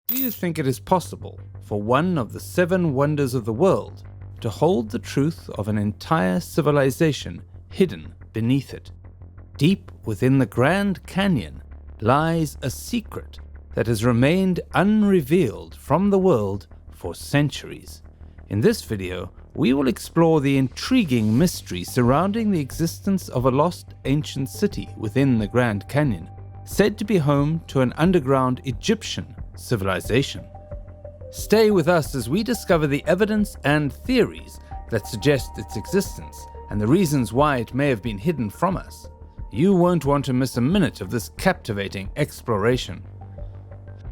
Do you think it is possible for one of the 7 wonders of the world to hold the truth of an entire civilization hidden beneath it? Deep within the Grand Canyon lies a secret that has remained unrevealed from the world for centuries. In this video, we will explore the intriguing mystery surrounding the existence of a lost ancient city within the Grand Canyon, said to be home to an underground Egyptian civilization. Stay with us as we discover the evidence and theories that suggest its existence and the reasons why it may have been hidden from us. You won't want to miss a minute of this captivating exploration.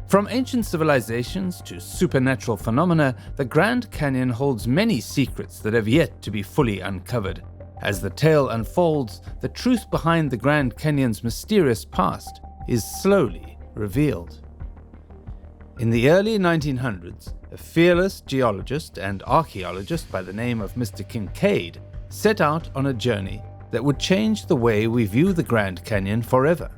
From ancient civilizations to supernatural phenomena, the Grand Canyon holds many secrets that have yet to be fully uncovered. As the tale unfolds, the truth behind the Grand Canyon's mysterious past is slowly revealed. In the early 1900s, a fearless geologist and archaeologist by the name of Mr. Kincaid set out on a journey that would change the way we view the Grand Canyon forever.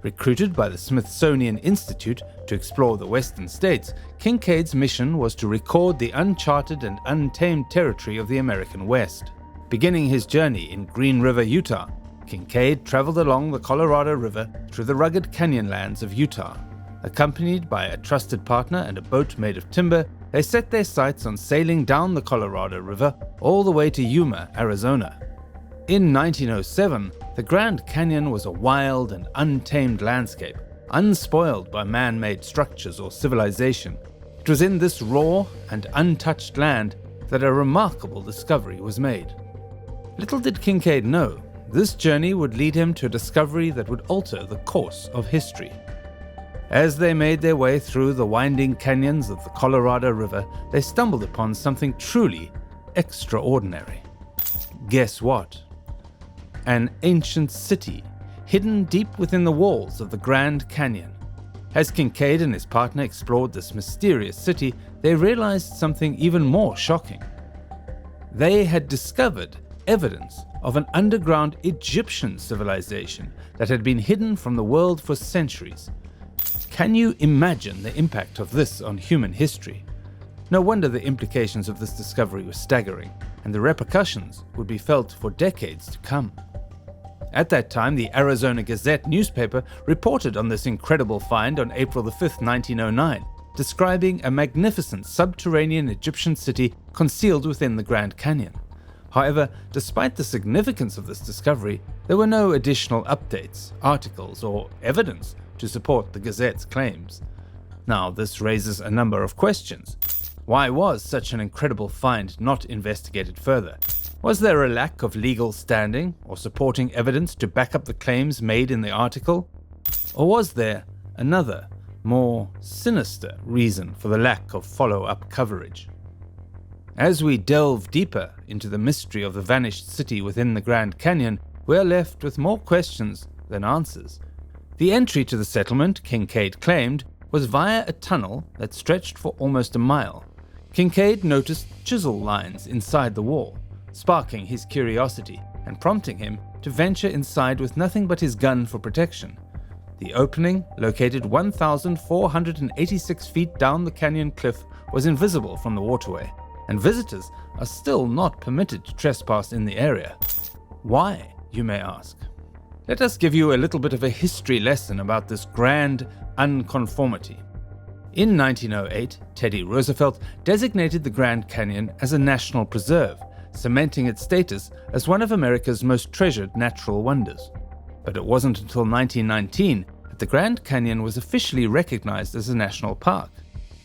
Recruited by the Smithsonian Institute to explore the western states, Kincaid's mission was to record the uncharted and untamed territory of the American West. Beginning his journey in Green River, Utah, Kincaid traveled along the Colorado River through the rugged canyonlands of Utah. Accompanied by a trusted partner and a boat made of timber, they set their sights on sailing down the Colorado River all the way to Yuma, Arizona. In 1907, the Grand Canyon was a wild and untamed landscape, unspoiled by man-made structures or civilization. It was in this raw and untouched land that a remarkable discovery was made. Little did Kincaid know, this journey would lead him to a discovery that would alter the course of history. As they made their way through the winding canyons of the Colorado River, they stumbled upon something truly extraordinary. Guess what? An ancient city, hidden deep within the walls of the Grand Canyon. As Kincaid and his partner explored this mysterious city, they realized something even more shocking. They had discovered evidence of an underground Egyptian civilization that had been hidden from the world for centuries. Can you imagine the impact of this on human history? No wonder the implications of this discovery were staggering, and the repercussions would be felt for decades to come. At that time, the Arizona Gazette newspaper reported on this incredible find on April 5, 1909, describing a magnificent subterranean Egyptian city concealed within the Grand Canyon. However, despite the significance of this discovery, there were no additional updates, articles, or evidence to support the Gazette's claims. Now, this raises a number of questions. Why was such an incredible find not investigated further? Was there a lack of legal standing or supporting evidence to back up the claims made in the article? Or was there another, more sinister reason for the lack of follow-up coverage? As we delve deeper into the mystery of the vanished city within the Grand Canyon, we're left with more questions than answers. The entry to the settlement, Kincaid claimed, was via a tunnel that stretched for almost a mile. Kincaid noticed chisel lines inside the wall, sparking his curiosity and prompting him to venture inside with nothing but his gun for protection. The opening, located 1,486 feet down the canyon cliff, was invisible from the waterway, and visitors are still not permitted to trespass in the area. Why, you may ask? Let us give you a little bit of a history lesson about this grand unconformity. In 1908, Teddy Roosevelt designated the Grand Canyon as a national preserve, cementing its status as one of America's most treasured natural wonders. But it wasn't until 1919 that the Grand Canyon was officially recognized as a national park.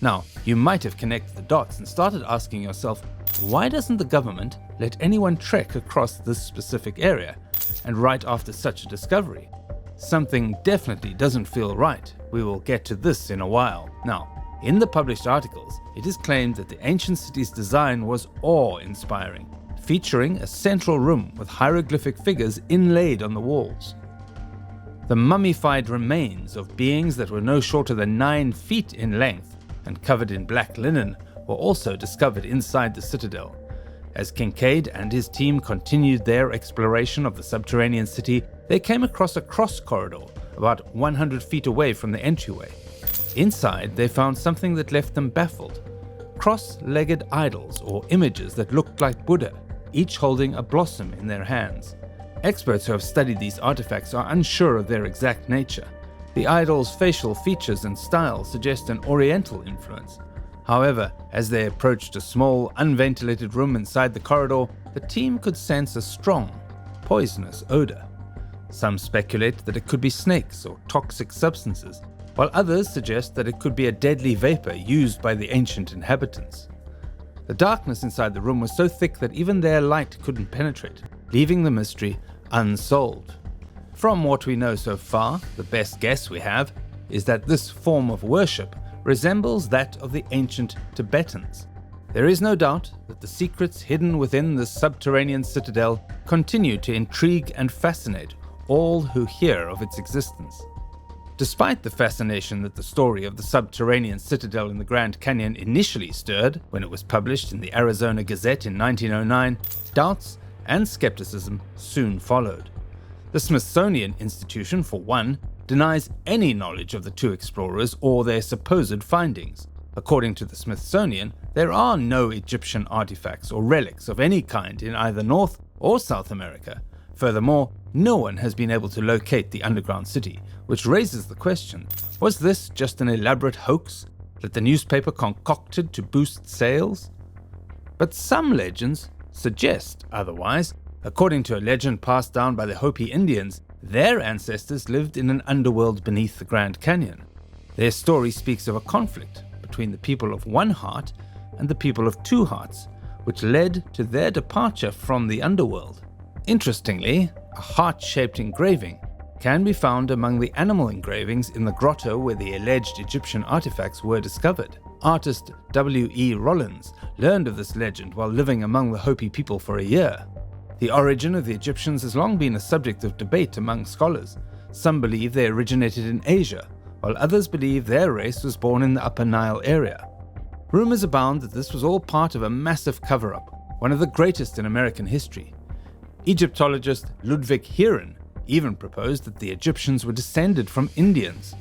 Now, you might have connected the dots and started asking yourself, why doesn't the government let anyone trek across this specific area? And right after such a discovery, something definitely doesn't feel right. We will get to this in a while. Now, in the published articles, it is claimed that the ancient city's design was awe-inspiring, featuring a central room with hieroglyphic figures inlaid on the walls. The mummified remains of beings that were no shorter than 9 feet in length and covered in black linen were also discovered inside the citadel. As Kincaid and his team continued their exploration of the subterranean city, they came across a cross corridor about 100 feet away from the entryway. Inside, they found something that left them baffled. Cross-legged idols or images that looked like Buddha, each holding a blossom in their hands. Experts who have studied these artifacts are unsure of their exact nature. The idols' facial features and style suggest an Oriental influence. However, as they approached a small, unventilated room inside the corridor, the team could sense a strong, poisonous odor. Some speculate that it could be snakes or toxic substances, while others suggest that it could be a deadly vapor used by the ancient inhabitants. The darkness inside the room was so thick that even their light couldn't penetrate, leaving the mystery unsolved. From what we know so far, the best guess we have is that this form of worship resembles that of the ancient Tibetans. There is no doubt that the secrets hidden within this subterranean citadel continue to intrigue and fascinate all who hear of its existence. Despite the fascination that the story of the subterranean citadel in the Grand Canyon initially stirred when it was published in the Arizona Gazette in 1909, doubts and skepticism soon followed. The Smithsonian Institution, for one, denies any knowledge of the two explorers or their supposed findings. According to the Smithsonian, there are no Egyptian artifacts or relics of any kind in either North or South America. Furthermore, no one has been able to locate the underground city, which raises the question, was this just an elaborate hoax that the newspaper concocted to boost sales? But some legends suggest otherwise. According to a legend passed down by the Hopi Indians, their ancestors lived in an underworld beneath the Grand Canyon. Their story speaks of a conflict between the people of one heart and the people of two hearts, which led to their departure from the underworld. Interestingly, a heart-shaped engraving can be found among the animal engravings in the grotto where the alleged Egyptian artifacts were discovered. Artist W.E. Rollins learned of this legend while living among the Hopi people for a year. The origin of the Egyptians has long been a subject of debate among scholars. Some believe they originated in Asia, while others believe their race was born in the Upper Nile area. Rumors abound that this was all part of a massive cover-up, one of the greatest in American history. Egyptologist Ludwig Heeren even proposed that the Egyptians were descended from Indians.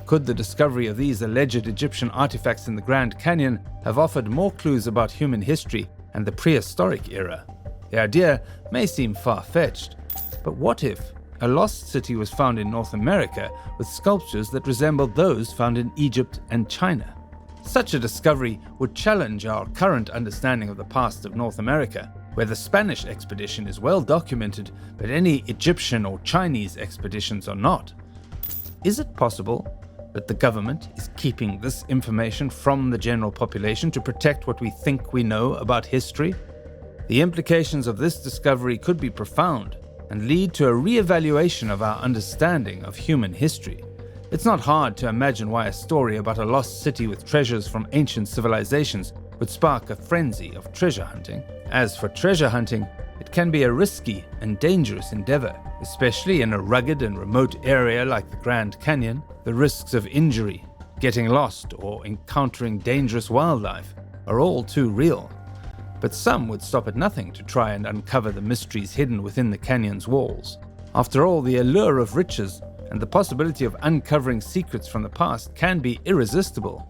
Could the discovery of these alleged Egyptian artifacts in the Grand Canyon have offered more clues about human history and the prehistoric era? The idea may seem far-fetched, but what if a lost city was found in North America with sculptures that resembled those found in Egypt and China? Such a discovery would challenge our current understanding of the past of North America, where the Spanish expedition is well documented, but any Egyptian or Chinese expeditions are not. Is it possible that the government is keeping this information from the general population to protect what we think we know about history? The implications of this discovery could be profound and lead to a re-evaluation of our understanding of human history. It's not hard to imagine why a story about a lost city with treasures from ancient civilizations would spark a frenzy of treasure hunting. As for treasure hunting, it can be a risky and dangerous endeavor, especially in a rugged and remote area like the Grand Canyon. The risks of injury, getting lost, or encountering dangerous wildlife are all too real. But some would stop at nothing to try and uncover the mysteries hidden within the canyon's walls. After all, the allure of riches and the possibility of uncovering secrets from the past can be irresistible.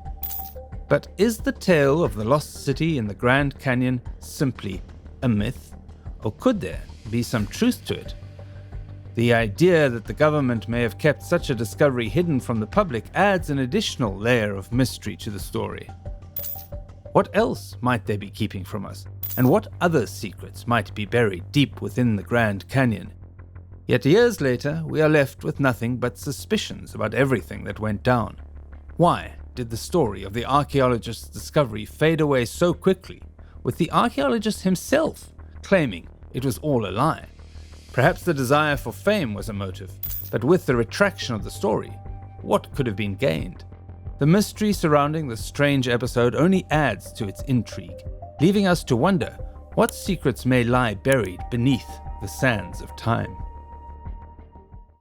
But is the tale of the lost city in the Grand Canyon simply a myth? Or could there be some truth to it? The idea that the government may have kept such a discovery hidden from the public adds an additional layer of mystery to the story. What else might they be keeping from us? And what other secrets might be buried deep within the Grand Canyon? Yet years later, we are left with nothing but suspicions about everything that went down. Why did the story of the archaeologist's discovery fade away so quickly, with the archaeologist himself claiming it was all a lie? Perhaps the desire for fame was a motive, but with the retraction of the story, what could have been gained? The mystery surrounding this strange episode only adds to its intrigue, leaving us to wonder what secrets may lie buried beneath the sands of time.